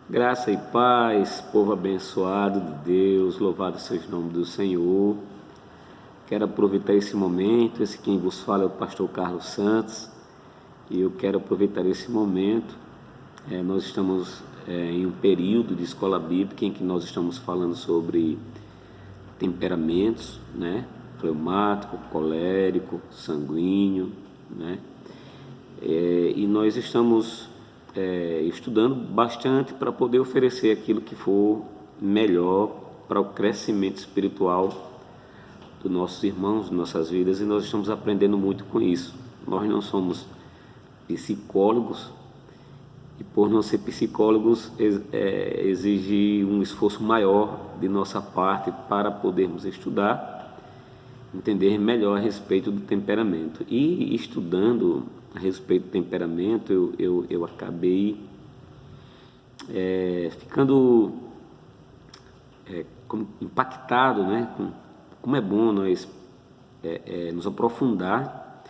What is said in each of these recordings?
Graça e paz, povo abençoado de Deus, louvado seja o nome do Senhor. Quero aproveitar esse momento, esse quem vos fala é o pastor Carlos Santos, e eu quero aproveitar esse momento. Nós estamos em um período de escola bíblica em que nós estamos falando sobre temperamentos, né? Fleumático, colérico, sanguíneo, né? E nós estamos estudando bastante para poder oferecer aquilo que for melhor para o crescimento espiritual dos nossos irmãos, de nossas vidas, e nós estamos aprendendo muito com isso. Nós não somos psicólogos, e por não ser psicólogos exige um esforço maior de nossa parte para podermos estudar, entender melhor a respeito do temperamento. E estudando a respeito do temperamento, eu acabei ficando impactado, né, com como é bom nós nos aprofundar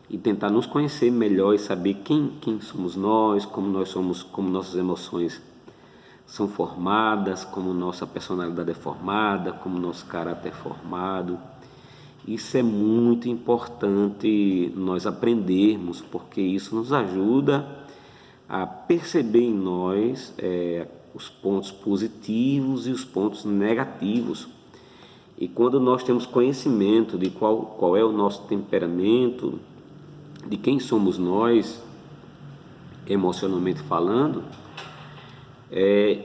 e tentar nos conhecer melhor e saber quem somos nós, como nossas emoções são formadas, como nossa personalidade é formada, como nosso caráter é formado. Isso é muito importante nós aprendermos, porque isso nos ajuda a perceber em nós os pontos positivos e os pontos negativos. E quando nós temos conhecimento de qual é o nosso temperamento, de quem somos nós, emocionalmente falando,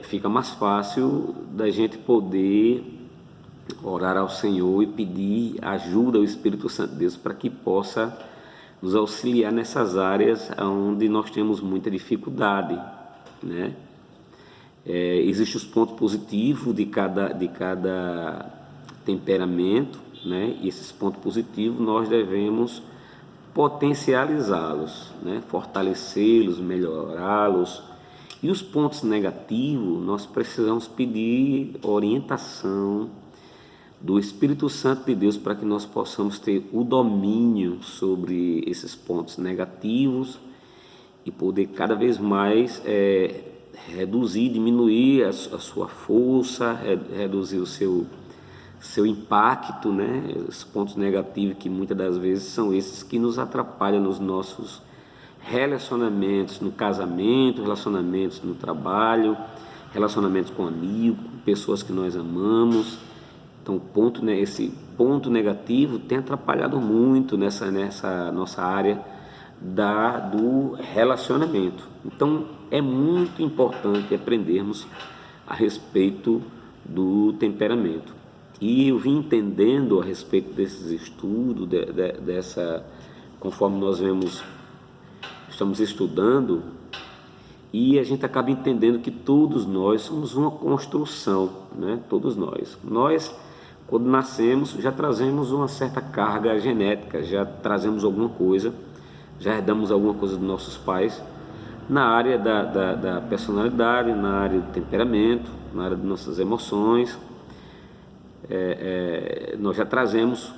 fica mais fácil da gente poder orar ao Senhor e pedir ajuda ao Espírito Santo de Deus para que possa nos auxiliar nessas áreas onde nós temos muita dificuldade, né? Existem os pontos positivos de cada temperamento, né? E esses pontos positivos nós devemos potencializá-los, né? Fortalecê-los, melhorá-los. E os pontos negativos nós precisamos pedir orientação do Espírito Santo de Deus para que nós possamos ter o domínio sobre esses pontos negativos e poder cada vez mais reduzir, diminuir a sua força, reduzir o seu impacto, né? Os pontos negativos que muitas das vezes são esses que nos atrapalham nos nossos relacionamentos, no casamento, relacionamentos no trabalho, relacionamentos com amigos, com pessoas que nós amamos. Então, esse ponto negativo tem atrapalhado muito nessa nossa área do relacionamento. Então, é muito importante aprendermos a respeito do temperamento. E eu vim entendendo a respeito desses estudos, conforme nós estamos estudando, e a gente acaba entendendo que todos nós somos uma construção, né? Todos nós. Quando nascemos, já trazemos uma certa carga genética, já trazemos alguma coisa, já herdamos alguma coisa dos nossos pais, na área da personalidade, na área do temperamento, na área de nossas emoções. Nós já trazemos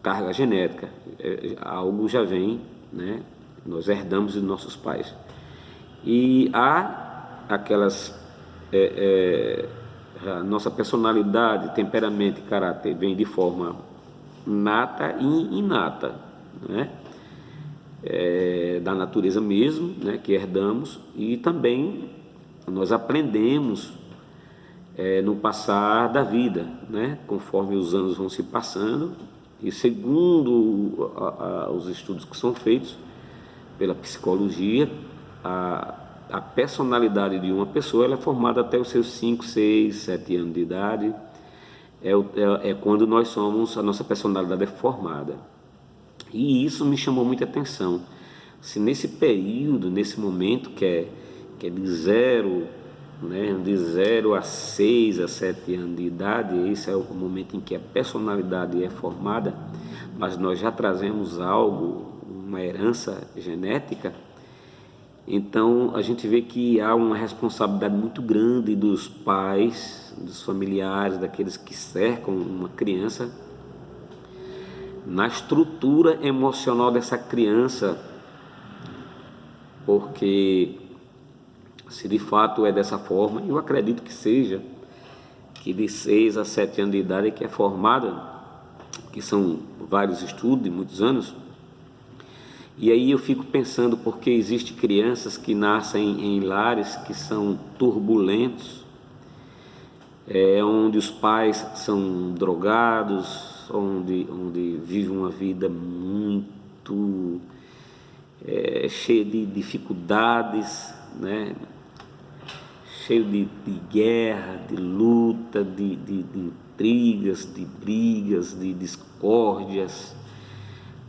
carga genética, algo já vem, né? Nós herdamos dos nossos pais. E há aquelas... a nossa personalidade, temperamento e caráter vem de forma nata e inata, né? Da natureza mesmo, né? Que herdamos, e também nós aprendemos no passar da vida, né? Conforme os anos vão se passando, e segundo os estudos que são feitos pela psicologia, a personalidade de uma pessoa ela é formada até os seus 5, 6, 7 anos de idade. É quando a nossa personalidade é formada. E isso me chamou muita atenção. Se nesse período, nesse momento que é de zero, né, de 0 a 6 a 7 anos de idade, esse é o momento em que a personalidade é formada, mas nós já trazemos algo, uma herança genética. Então a gente vê que há uma responsabilidade muito grande dos pais, dos familiares, daqueles que cercam uma criança, na estrutura emocional dessa criança, porque Se de fato é dessa forma, eu acredito que seja, que de 6 a 7 anos de idade é que é formada, que são vários estudos de muitos anos. E aí eu fico pensando, porque existem crianças que nascem em lares que são turbulentos, onde os pais são drogados, onde vivem uma vida muito cheia de dificuldades, né? Cheio de guerra, de luta, de intrigas, de brigas, de discórdias,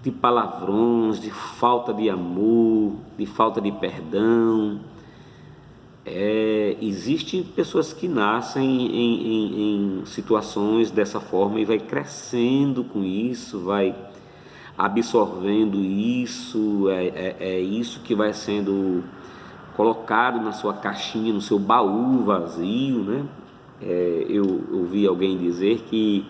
de palavrões, de falta de amor, de falta de perdão. Existem pessoas que nascem em situações dessa forma e vai crescendo com isso, vai absorvendo isso, é isso que vai sendo colocado na sua caixinha, no seu baú vazio, né? Eu ouvi alguém dizer que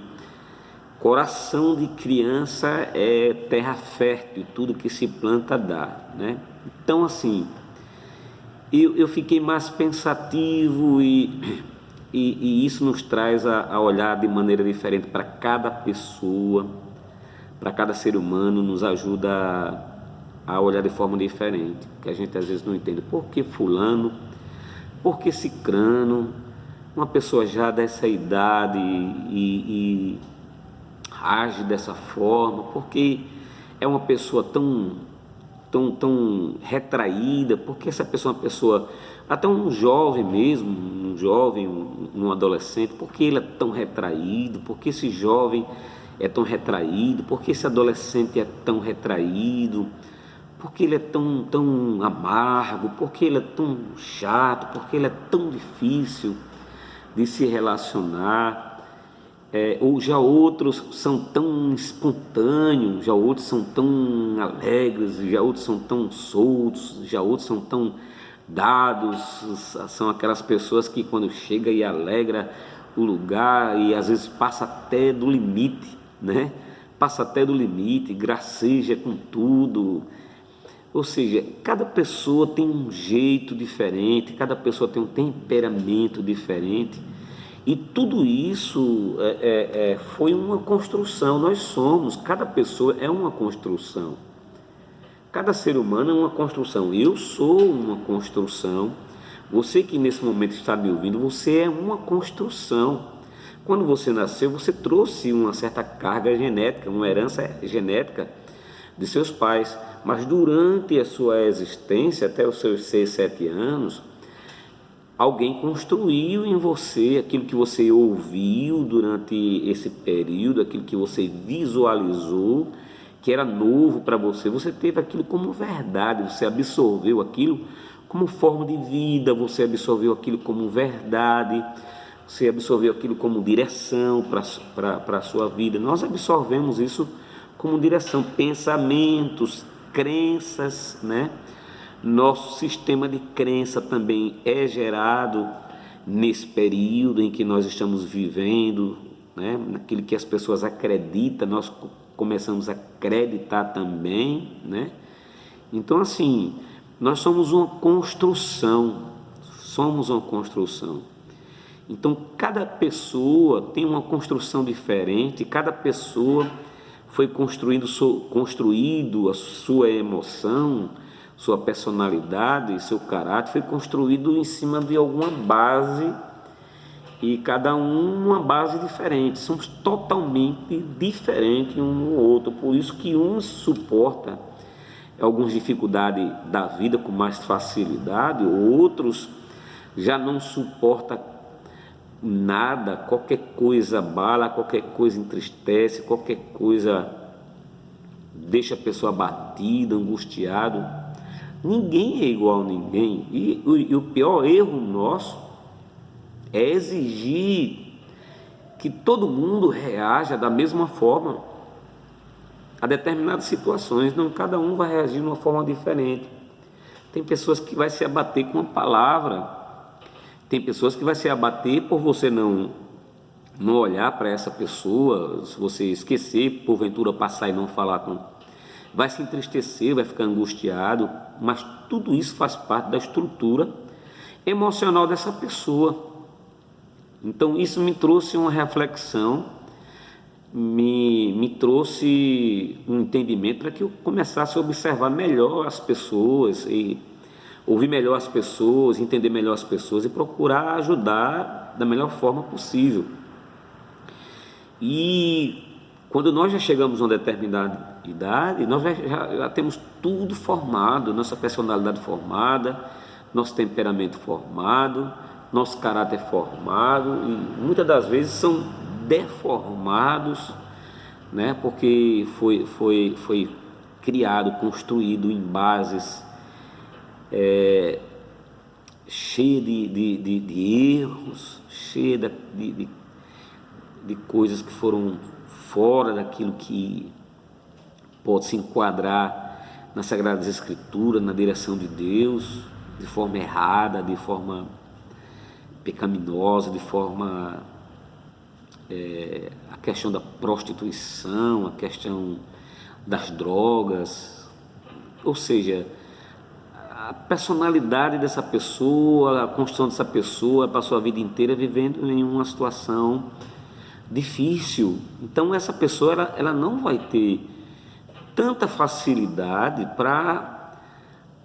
coração de criança é terra fértil, tudo que se planta dá, né? Então, assim, eu fiquei mais pensativo e isso nos traz a olhar de maneira diferente para cada pessoa, para cada ser humano, nos ajuda a olhar de forma diferente, que a gente às vezes não entende por que fulano, por que cicrano, uma pessoa já dessa idade e age dessa forma, porque é uma pessoa tão retraída, porque essa pessoa é uma pessoa, até um jovem mesmo, um adolescente, porque ele é tão retraído, porque esse jovem é tão retraído, porque esse adolescente é tão retraído, porque ele é tão amargo, porque ele é tão chato, porque ele é tão difícil de se relacionar. Ou já outros são tão espontâneos, já outros são tão alegres, já outros são tão soltos, já outros são tão dados, são aquelas pessoas que quando chega e alegra o lugar e às vezes passa até do limite, né? Passa até do limite, graceja com tudo. Ou seja, cada pessoa tem um jeito diferente, cada pessoa tem um temperamento diferente. E tudo isso foi uma construção, cada pessoa é uma construção, cada ser humano é uma construção, eu sou uma construção, você que nesse momento está me ouvindo, você é uma construção. Quando você nasceu, você trouxe uma certa carga genética, uma herança genética de seus pais, mas durante a sua existência, até os seus 6, 7 anos, alguém construiu em você aquilo que você ouviu durante esse período, aquilo que você visualizou, que era novo para você. Você teve aquilo como verdade, você absorveu aquilo como forma de vida, você absorveu aquilo como verdade, você absorveu aquilo como direção para a sua vida. Nós absorvemos isso como direção, pensamentos, crenças, né? Nosso sistema de crença também é gerado nesse período em que nós estamos vivendo, né? Naquilo que as pessoas acreditam, nós começamos a acreditar também, né? Então, assim, nós somos uma construção, Então, cada pessoa tem uma construção diferente, cada pessoa foi construído a sua emoção, sua personalidade, seu caráter foi construído em cima de alguma base, e cada um uma base diferente. Somos totalmente diferentes um do outro, por isso que um suporta algumas dificuldades da vida com mais facilidade, outros já não suporta nada, qualquer coisa abala, qualquer coisa entristece, qualquer coisa deixa a pessoa abatida, angustiado. Ninguém é igual a ninguém, e o pior erro nosso é exigir que todo mundo reaja da mesma forma a determinadas situações. Não, cada um vai reagir de uma forma diferente. Tem pessoas que vai se abater com uma palavra, tem pessoas que vai se abater por você não olhar para essa pessoa, se você esquecer, porventura passar e não falar com, vai se entristecer, vai ficar angustiado, mas tudo isso faz parte da estrutura emocional dessa pessoa. Então isso me trouxe uma reflexão, me trouxe um entendimento para que eu começasse a observar melhor as pessoas e ouvir melhor as pessoas, entender melhor as pessoas e procurar ajudar da melhor forma possível. E quando nós já chegamos a uma determinada idade, nós já temos tudo formado, nossa personalidade formada, nosso temperamento formado, nosso caráter formado, e muitas das vezes são deformados, né? Porque foi criado, construído em bases cheias de erros, cheias de coisas que foram fora daquilo que pode se enquadrar nas Sagradas Escrituras, na direção de Deus, de forma errada, de forma pecaminosa, de forma a questão da prostituição, a questão das drogas, ou seja, a personalidade dessa pessoa, a construção dessa pessoa passou a vida inteira vivendo em uma situação difícil. Então essa pessoa ela não vai ter tanta facilidade para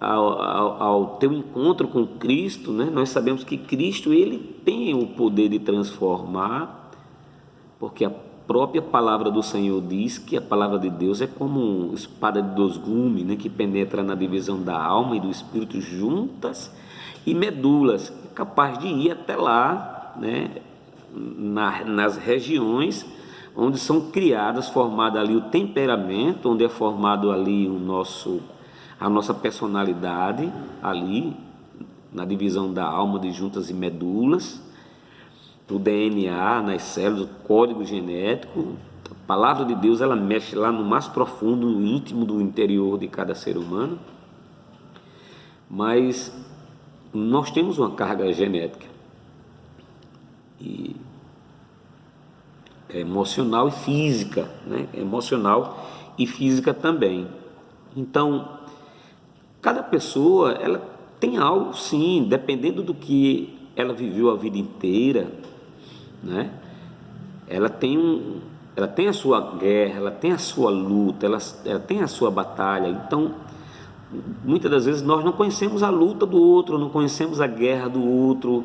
ao teu encontro com Cristo, né? Nós sabemos que Cristo ele tem o poder de transformar, porque a própria palavra do Senhor diz que a palavra de Deus é como uma espada de dois gumes, né? Que penetra na divisão da alma e do espírito juntas e medulas, é capaz de ir até lá, né? Nas regiões onde são criadas, formado ali o temperamento, onde é formado ali a nossa personalidade, ali na divisão da alma de juntas e medulas, o DNA, nas células, o código genético. A palavra de Deus ela mexe lá no mais profundo, no íntimo do interior de cada ser humano, mas nós temos uma carga genética e emocional e física, né? Emocional e física também. Então, cada pessoa ela tem algo, sim, dependendo do que ela viveu a vida inteira, né? Ela tem a sua guerra, ela tem a sua luta, ela tem a sua batalha. Então, muitas das vezes nós não conhecemos a luta do outro, não conhecemos a guerra do outro,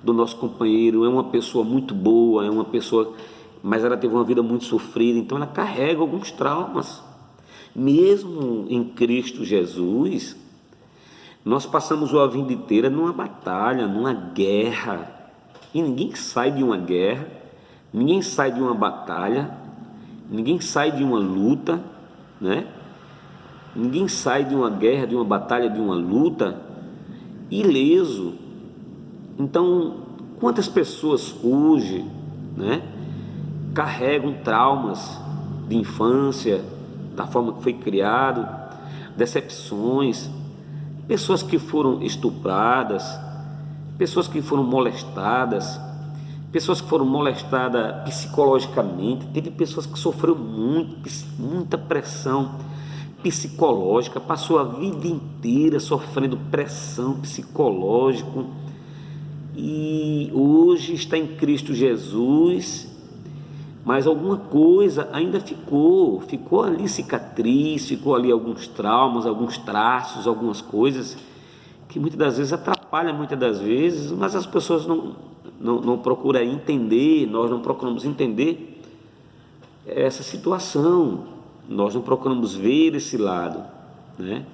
do nosso companheiro. É uma pessoa muito boa, é uma pessoa, mas ela teve uma vida muito sofrida, então ela carrega alguns traumas. Mesmo em Cristo Jesus, nós passamos a vida inteira numa batalha, numa guerra, e ninguém sai de uma guerra, ninguém sai de uma batalha, ninguém sai de uma luta, né? Ninguém sai de uma guerra, de uma batalha, de uma luta ileso. Então, quantas pessoas hoje, né, carregam traumas de infância, da forma que foi criado, decepções, pessoas que foram estupradas, pessoas que foram molestadas, pessoas que foram molestadas psicologicamente. Teve pessoas que sofreram muita pressão psicológica, passou a vida inteira sofrendo pressão psicológica e hoje está em Cristo Jesus, mas alguma coisa ainda ficou ali cicatriz, ficou ali alguns traumas, alguns traços, algumas coisas que muitas das vezes atrapalham, muitas das vezes, mas as pessoas não procuram entender, nós não procuramos entender essa situação, nós não procuramos ver esse lado, né?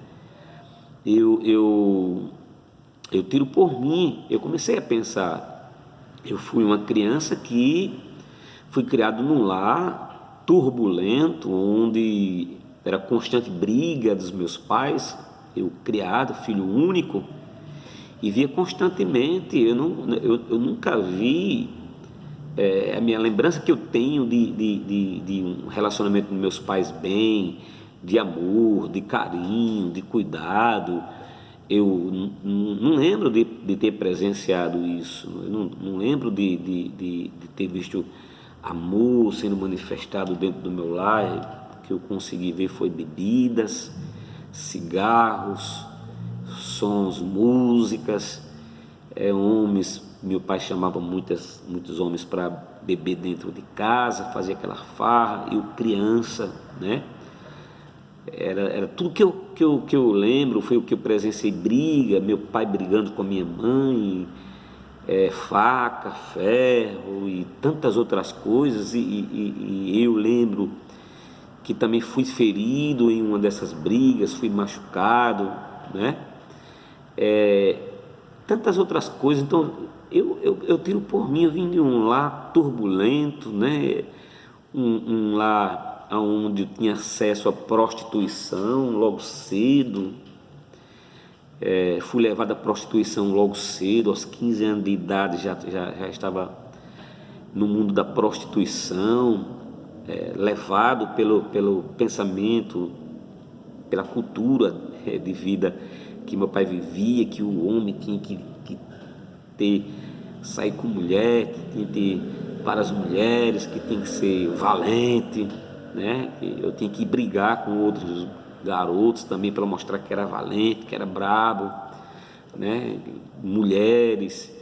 Eu tiro por mim, eu comecei a pensar, eu fui uma criança que fui criado num lar turbulento, onde era constante briga dos meus pais, eu criado, filho único, e via constantemente, eu nunca vi, a minha lembrança que eu tenho de um relacionamento com meus pais bem, de amor, de carinho, de cuidado, eu não lembro de ter presenciado isso, eu não lembro de ter visto amor sendo manifestado dentro do meu lar. O que eu consegui ver foi bebidas, cigarros, sons, músicas, homens. Meu pai chamava muitos homens para beber dentro de casa, fazia aquela farra. Eu criança, né? Era tudo que eu lembro, foi o que eu presenciei: briga, meu pai brigando com a minha mãe, faca, ferro e tantas outras coisas. E eu lembro que também fui ferido em uma dessas brigas, fui machucado, né? Tantas outras coisas. Então eu tiro por mim, eu vim de um lar turbulento, né? Um lar onde eu tinha acesso à prostituição logo cedo. Fui levado à prostituição logo cedo, aos 15 anos de idade já estava no mundo da prostituição, levado pelo pensamento, pela cultura de vida que meu pai vivia, que o homem tinha que sair com mulher, que tinha que ter para as mulheres, que tem que ser valente, né? Eu tinha que brigar com outros garotos também para mostrar que era valente, que era brabo, né? Mulheres.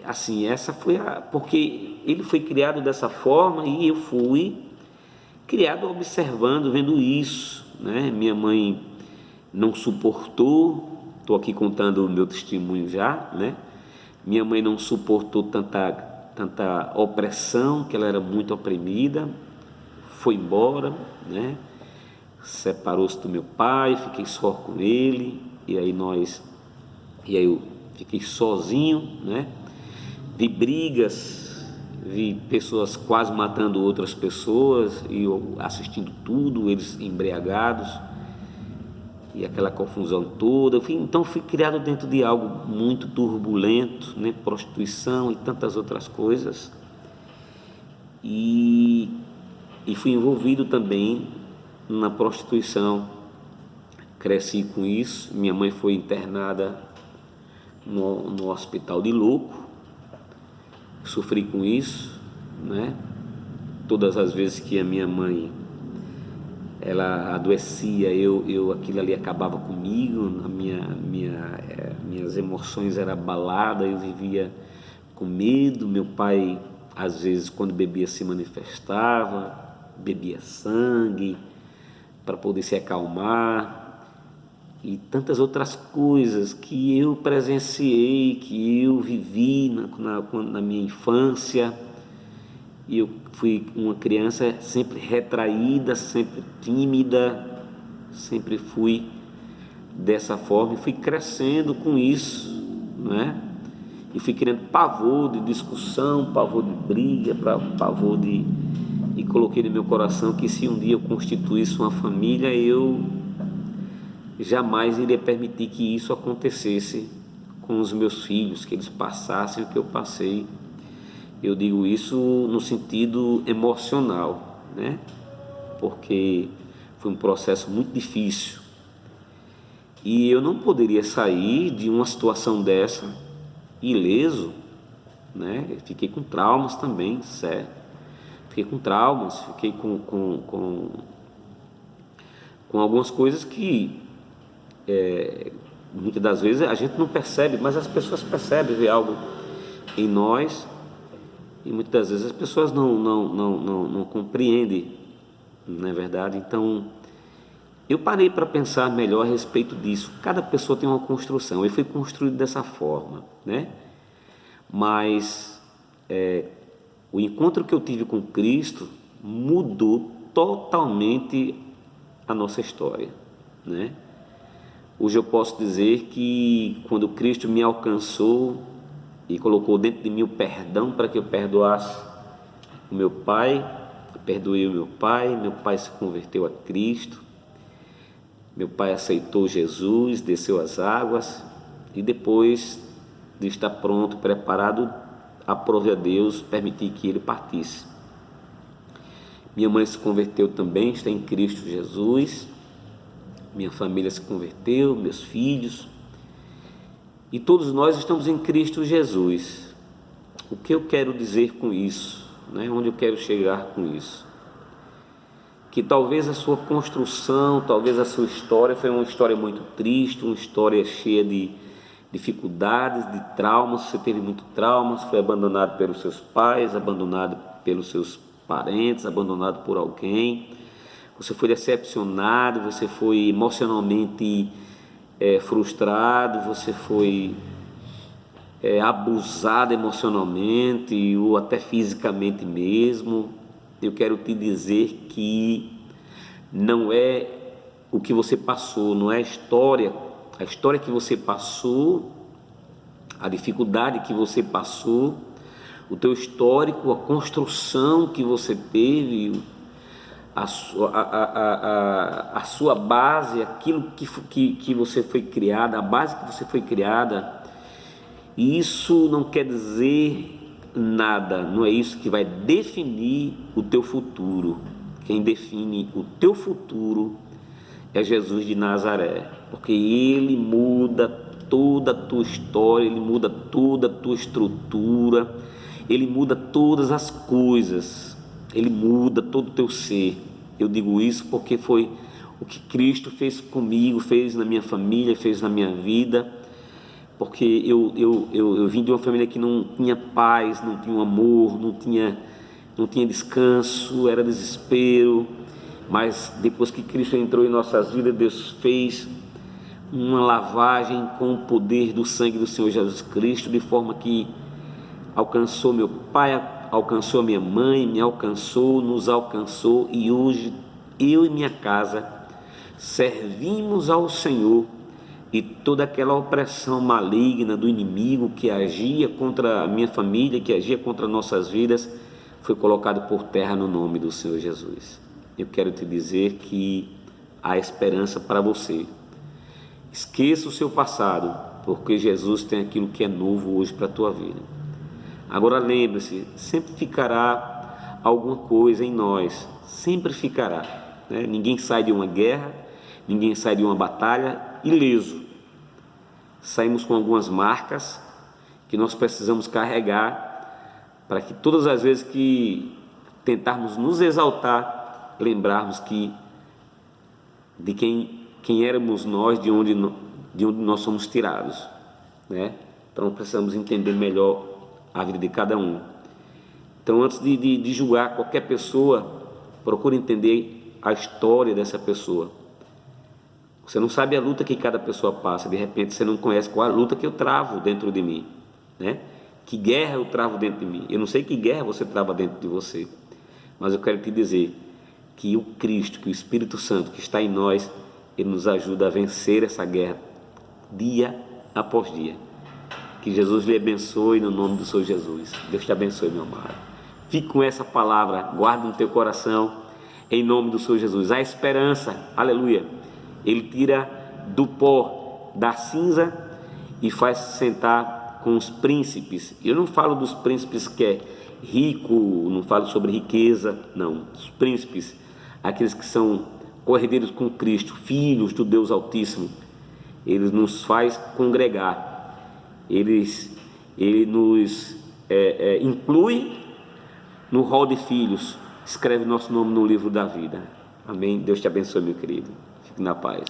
Assim, essa foi porque ele foi criado dessa forma e eu fui criado observando, vendo isso, né? Minha mãe não suportou, estou aqui contando o meu testemunho já, né? Minha mãe não suportou tanta opressão, que ela era muito oprimida, foi embora, né? Separou-se do meu pai, fiquei só com ele, e aí eu fiquei sozinho, né? Vi brigas, vi pessoas quase matando outras pessoas, e eu assistindo tudo, eles embriagados, e aquela confusão toda. Então fui criado dentro de algo muito turbulento, né? Prostituição e tantas outras coisas, e fui envolvido também na prostituição. Cresci com isso. Minha mãe foi internada no hospital de louco, sofri com isso, né? Todas as vezes que a minha mãe ela adoecia, aquilo ali acabava comigo, minhas emoções eram abaladas, eu vivia com medo. Meu pai, às vezes, quando bebia, se manifestava, bebia sangue para poder se acalmar, e tantas outras coisas que eu presenciei, que eu vivi na minha infância. E eu fui uma criança sempre retraída, sempre tímida, sempre fui dessa forma, e fui crescendo com isso, né? E fui criando pavor de discussão, pavor de briga, pavor e coloquei no meu coração que se um dia eu constituísse uma família, eu jamais iria permitir que isso acontecesse com os meus filhos, que eles passassem o que eu passei. Eu digo isso no sentido emocional, né? Porque foi um processo muito difícil e eu não poderia sair de uma situação dessa ileso, né? Eu fiquei com traumas também, certo? Fiquei com traumas, fiquei com algumas coisas que muitas das vezes a gente não percebe, mas as pessoas percebem, vê algo em nós. E muitas das vezes as pessoas não compreendem, não é verdade? Então, eu parei para pensar melhor a respeito disso. Cada pessoa tem uma construção, eu fui construído dessa forma, né? Mas o encontro que eu tive com Cristo mudou totalmente a nossa história, né? Hoje eu posso dizer que quando Cristo me alcançou e colocou dentro de mim o perdão para que eu perdoasse o meu pai, eu perdoei o meu pai se converteu a Cristo, meu pai aceitou Jesus, desceu as águas, e depois de estar pronto, preparado, aprove a Deus permitir que ele partisse. Minha mãe se converteu também, está em Cristo Jesus, minha família se converteu, meus filhos, e todos nós estamos em Cristo Jesus. O que eu quero dizer com isso, né? Onde eu quero chegar com isso? Que talvez a sua construção, talvez a sua história foi uma história muito triste, uma história cheia de dificuldades, de traumas. Você teve muitos traumas, foi abandonado pelos seus pais, abandonado pelos seus parentes, abandonado por alguém. Você foi decepcionado, você foi emocionalmente frustrado, você foi abusado emocionalmente ou até fisicamente mesmo. Eu quero te dizer que não é o que você passou, não é a história que você passou, a dificuldade que você passou, o teu histórico, a construção que você teve, a sua base, aquilo que você foi criada, a base que você foi criada. Isso não quer dizer nada, não é isso que vai definir o teu futuro. Quem define o teu futuro é Jesus de Nazaré, porque Ele muda toda a tua história, Ele muda toda a tua estrutura, Ele muda todas as coisas, Ele muda todo o teu ser. Eu digo isso porque foi o que Cristo fez comigo, fez na minha família, fez na minha vida, porque eu vim de uma família que não tinha paz, não tinha amor, não tinha descanso, era desespero. Mas depois que Cristo entrou em nossas vidas, Deus fez uma lavagem com o poder do sangue do Senhor Jesus Cristo, de forma que alcançou meu pai, alcançou minha mãe, me alcançou, nos alcançou, e hoje eu e minha casa servimos ao Senhor, e toda aquela opressão maligna do inimigo que agia contra a minha família, que agia contra nossas vidas, foi colocado por terra no nome do Senhor Jesus. Eu quero te dizer que há esperança para você. Esqueça o seu passado, porque Jesus tem aquilo que é novo hoje para a tua vida. Agora lembre-se, sempre ficará alguma coisa em nós, sempre ficará, né? Ninguém sai de uma guerra, ninguém sai de uma batalha ileso. Saímos com algumas marcas que nós precisamos carregar, para que todas as vezes que tentarmos nos exaltar, lembrarmos de quem éramos nós, de onde nós somos tirados, né? Então precisamos entender melhor a vida de cada um. Então, antes de julgar qualquer pessoa, procure entender a história dessa pessoa. Você não sabe a luta que cada pessoa passa. De repente você não conhece qual a luta que eu travo dentro de mim, né? Que guerra eu travo dentro de mim. Eu não sei que guerra você trava dentro de você, mas eu quero te dizer que o Cristo, que o Espírito Santo que está em nós, Ele nos ajuda a vencer essa guerra dia após dia. Que Jesus lhe abençoe no nome do Senhor Jesus. Deus te abençoe, meu amado. Fique com essa palavra, guarda no teu coração, em nome do Senhor Jesus. Há esperança, aleluia. Ele tira do pó, da cinza, e faz sentar com os príncipes. Eu não falo dos príncipes que é rico, não falo sobre riqueza, não. Os príncipes, aqueles que são cordeiros com Cristo, filhos do Deus Altíssimo. Ele nos faz congregar. Ele nos inclui no rol de filhos, escreve nosso nome no livro da vida. Amém? Deus te abençoe, meu querido. Fique na paz.